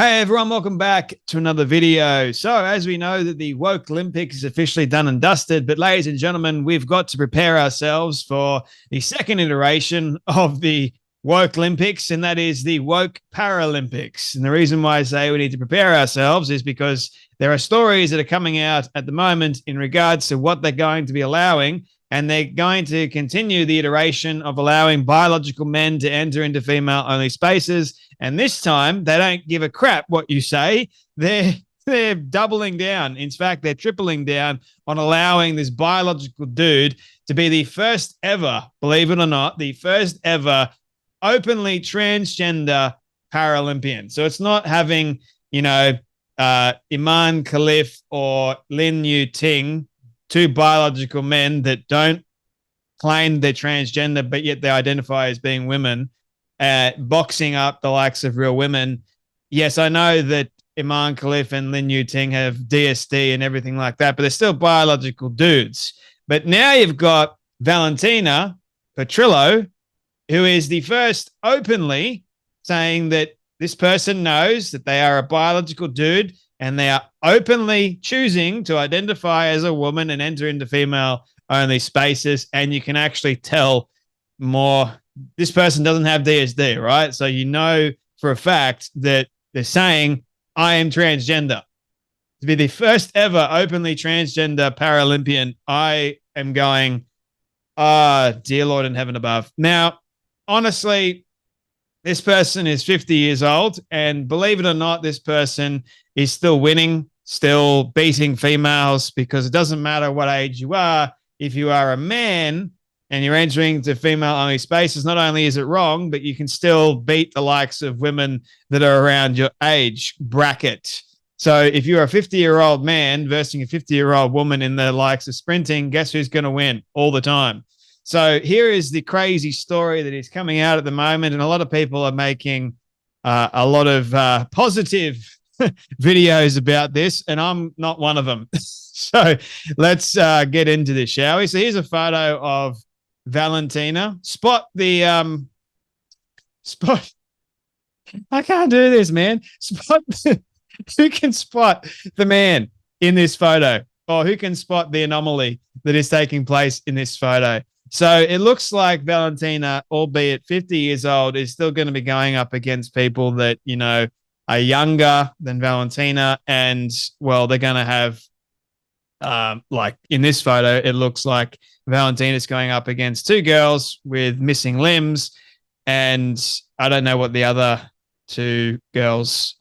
Hey everyone, welcome back to another video. So as we know that the woke Olympics is officially done and dusted, but ladies and gentlemen, we've got to prepare ourselves for the second iteration of the woke Olympics, and that is the woke Paralympics. And the reason why I say we need to prepare ourselves is because there are stories that are coming out at the moment in regards to what they're going to be allowing, and they're going to continue the iteration of allowing biological men to enter into female-only spaces. And this time, they don't give a crap what you say. They're doubling down. In fact, they're tripling down on allowing this biological dude to be the first ever, believe it or not, the first ever openly transgender Paralympian. So it's not having, Iman Khalif or Lin Yu Ting, two biological men that don't claim they're transgender, but yet they identify as being women, boxing up the likes of real women. Yes, I know that Iman Khalif and Lin Yu Ting have DSD and everything like that, but they're still biological dudes. But now you've got Valentina Petrillo, who is the first openly saying that this person knows that they are a biological dude and they are openly choosing to identify as a woman and enter into female-only spaces. And you can actually tell more. This person doesn't have DSD, right? So you know for a fact that they're saying, I am transgender. To be the first ever openly transgender Paralympian, I am going, dear Lord in heaven above. Now, honestly, this person is 50 years old, and believe it or not, this person is still winning, still beating females, because it doesn't matter what age you are. If you are a man and you're entering into female-only spaces, not only is it wrong, but you can still beat the likes of women that are around your age bracket. So if you're a 50-year-old man versus a 50-year-old woman in the likes of sprinting, guess who's going to win all the time? So here is the crazy story that is coming out at the moment, and a lot of people are making a lot of positive videos about this, and I'm not one of them. So let's get into this, shall we? So here's a photo of Valentina. Spot. I can't do this, man. Who can spot the man in this photo, or who can spot the anomaly that is taking place in this photo? So it looks like Valentina, albeit 50 years old, is still going to be going up against people that, are younger than Valentina. And, well, they're going to have, like in this photo, it looks like Valentina's going up against two girls with missing limbs. And I don't know what the other two girls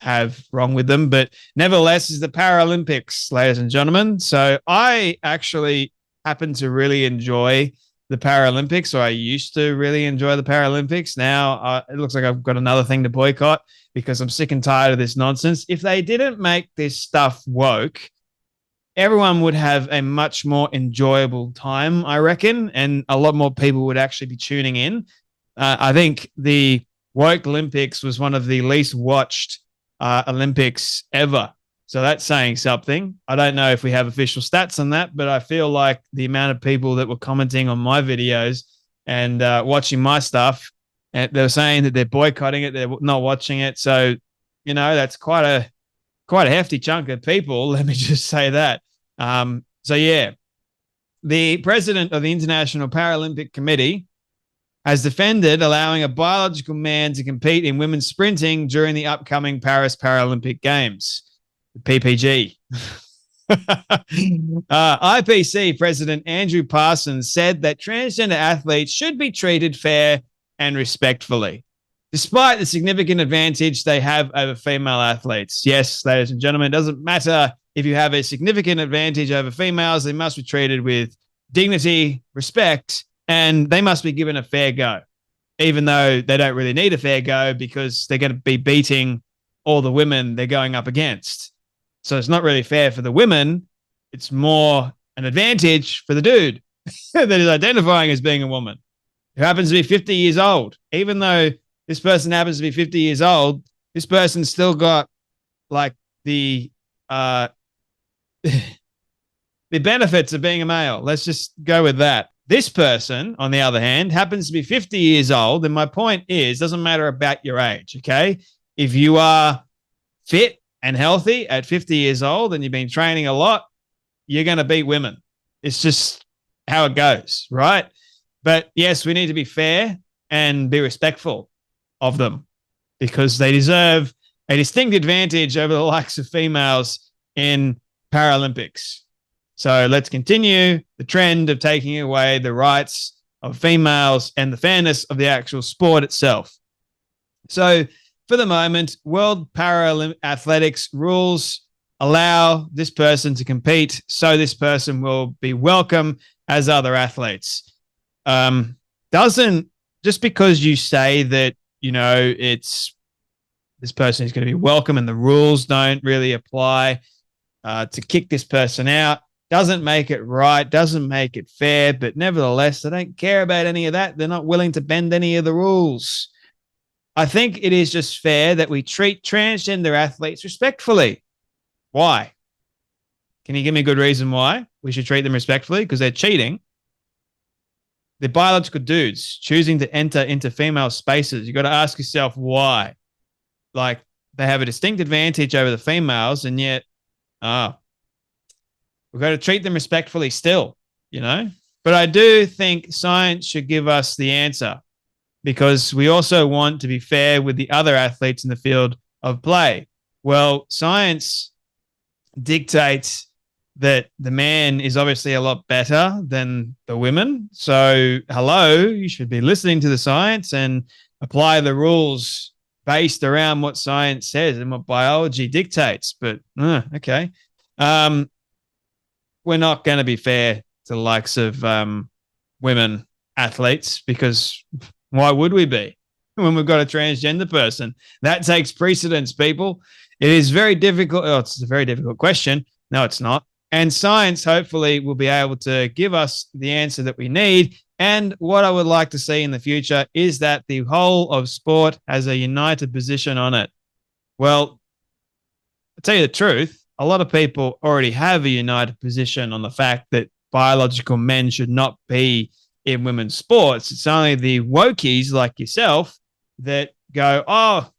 have wrong with them. But nevertheless, is the Paralympics, ladies and gentlemen. So I actually happen to really enjoy the Paralympics, or I used to really enjoy the Paralympics. Now it looks like I've got another thing to boycott because I'm sick and tired of this nonsense. If they didn't make this stuff woke, everyone would have a much more enjoyable time, I reckon, and a lot more people would actually be tuning in. I think the woke Olympics was one of the least watched Olympics ever. So that's saying something. I don't know if we have official stats on that, but I feel like the amount of people that were commenting on my videos and watching my stuff, and they're saying that they're boycotting it, they're not watching it. So, that's quite a hefty chunk of people. Let me just say that. So yeah, the president of the International Paralympic Committee has defended allowing a biological man to compete in women's sprinting during the upcoming Paris Paralympic Games. PPG. IPC President Andrew Parsons said that transgender athletes should be treated fair and respectfully, despite the significant advantage they have over female athletes. Yes, ladies and gentlemen, it doesn't matter if you have a significant advantage over females, they must be treated with dignity, respect, and they must be given a fair go, even though they don't really need a fair go because they're going to be beating all the women they're going up against. So it's not really fair for the women. It's more an advantage for the dude that is identifying as being a woman who happens to be 50 years old. Even though this person happens to be 50 years old, this person's still got like the benefits of being a male. Let's just go with that. This person, on the other hand, happens to be 50 years old. And my point is, doesn't matter about your age, okay? if you are fit and healthy at 50 years old and you've been training a lot, you're going to beat women. It's just how it goes, right? But yes, we need to be fair and be respectful of them because they deserve a distinct advantage over the likes of females in Paralympics. So let's continue the trend of taking away the rights of females and the fairness of the actual sport itself. So for the moment, World Paralympic Athletics rules allow this person to compete, so this person will be welcome as other athletes. Doesn't just because you say that, you know, it's this person is going to be welcome and the rules don't really apply to kick this person out, doesn't make it right, doesn't make it fair, but nevertheless, they don't care about any of that. They're not willing to bend any of the rules. I think it is just fair that we treat transgender athletes respectfully. Why? Can you give me a good reason why we should treat them respectfully? Because they're cheating. They're biological dudes choosing to enter into female spaces. You got to ask yourself why. Like, they have a distinct advantage over the females, and yet, we've got to treat them respectfully still, you know? But I do think science should give us the answer because we also want to be fair with the other athletes in the field of play. Well, science dictates that the man is obviously a lot better than the women. So, hello, you should be listening to the science and apply the rules based around what science says and what biology dictates. But, okay. We're not going to be fair to the likes of women athletes because why would we be when we've got a transgender person? That takes precedence, people. It is very difficult. Oh, it's a very difficult question. No, it's not. And science, hopefully, will be able to give us the answer that we need. And what I would like to see in the future is that the whole of sport has a united position on it. Well, I'll tell you the truth, a lot of people already have a united position on the fact that biological men should not be in women's sports. It's only the wokies like yourself that go, oh,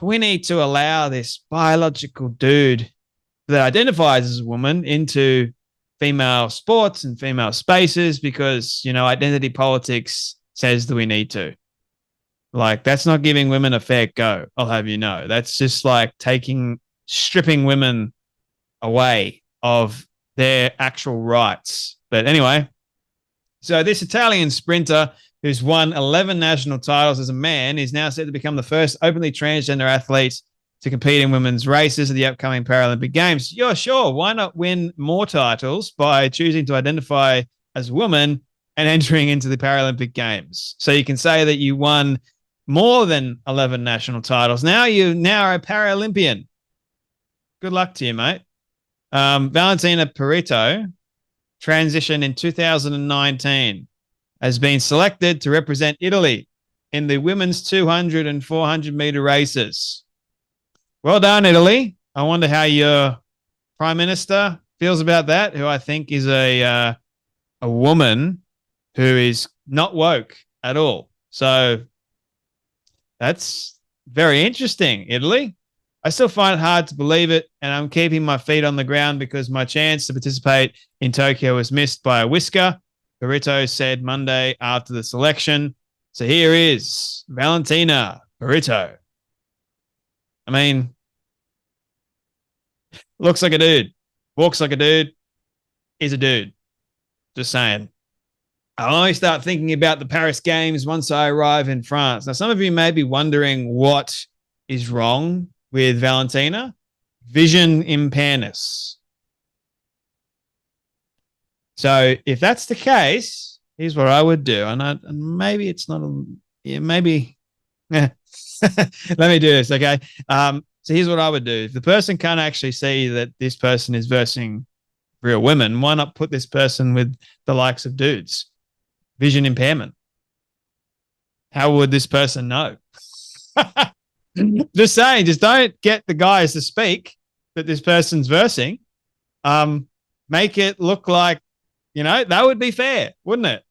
we need to allow this biological dude that identifies as a woman into female sports and female spaces because, you know, identity politics says that we need to. Like, that's not giving women a fair go, I'll have you know. That's just like stripping women away of their actual rights. But anyway, so this Italian sprinter who's won 11 national titles as a man is now set to become the first openly transgender athlete to compete in women's races at the upcoming Paralympic Games. Yeah, sure. Why not win more titles by choosing to identify as a woman and entering into the Paralympic Games? So you can say that you won more than 11 national titles. Now you are a Paralympian. Good luck to you, mate. Valentina Perito transitioned in 2019, has been selected to represent Italy in the women's 200 and 400 meter races. Well done, Italy. I wonder how your prime minister feels about that, who I think is a woman who is not woke at all. So that's very interesting, Italy. I still find it hard to believe it, and I'm keeping my feet on the ground because my chance to participate in Tokyo was missed by a whisker, Perito said Monday after the selection. So here is Valentina Perito. I mean, looks like a dude, walks like a dude, is a dude. Just saying. I'll only start thinking about the Paris Games once I arrive in France. Now, some of you may be wondering what is wrong with Valentina. Vision impairness. So if that's the case, here's what I would do. And maybe it's not maybe. Let me do this, okay? So here's what I would do. If the person can't actually see that this person is versing real women, why not put this person with the likes of dudes? Vision impairment. How would this person know? Just saying, just don't get the guys to speak that this person's versing. Make it look like, you know, that would be fair, wouldn't it?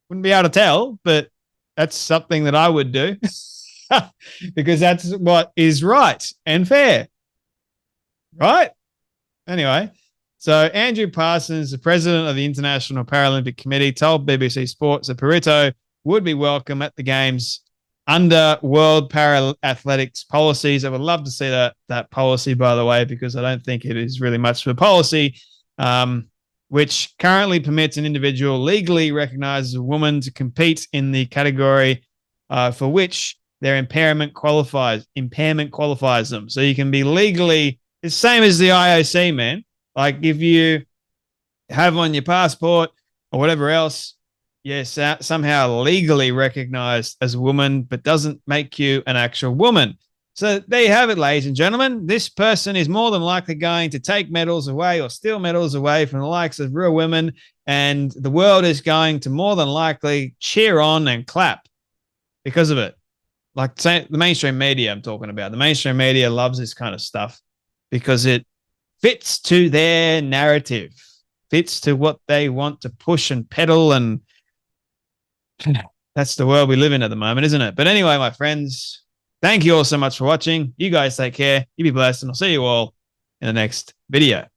Wouldn't be able to tell, but that's something that I would do. because that's what is right and fair. Right? Anyway, so Andrew Parsons, the president of the International Paralympic Committee, told BBC Sports that Perito would be welcome at the Games under World Para Athletics policies. I would love to see that policy, by the way, because I don't think it is really much of a policy, which currently permits an individual legally recognized as a woman to compete in the category for which their impairment qualifies them. So you can be legally, it's the same as the IOC, man. Like if you have on your passport or whatever else, yes, somehow legally recognized as a woman, but doesn't make you an actual woman. So there you have it, ladies and gentlemen. This person is more than likely going to take medals away or steal medals away from the likes of real women, and the world is going to more than likely cheer on and clap because of it. Like the mainstream media I'm talking about. The mainstream media loves this kind of stuff because it fits to their narrative, fits to what they want to push and peddle, and that's the world we live in at the moment, isn't it? But anyway, my friends, thank you all so much for watching. You guys take care. You be blessed, and I'll see you all in the next video.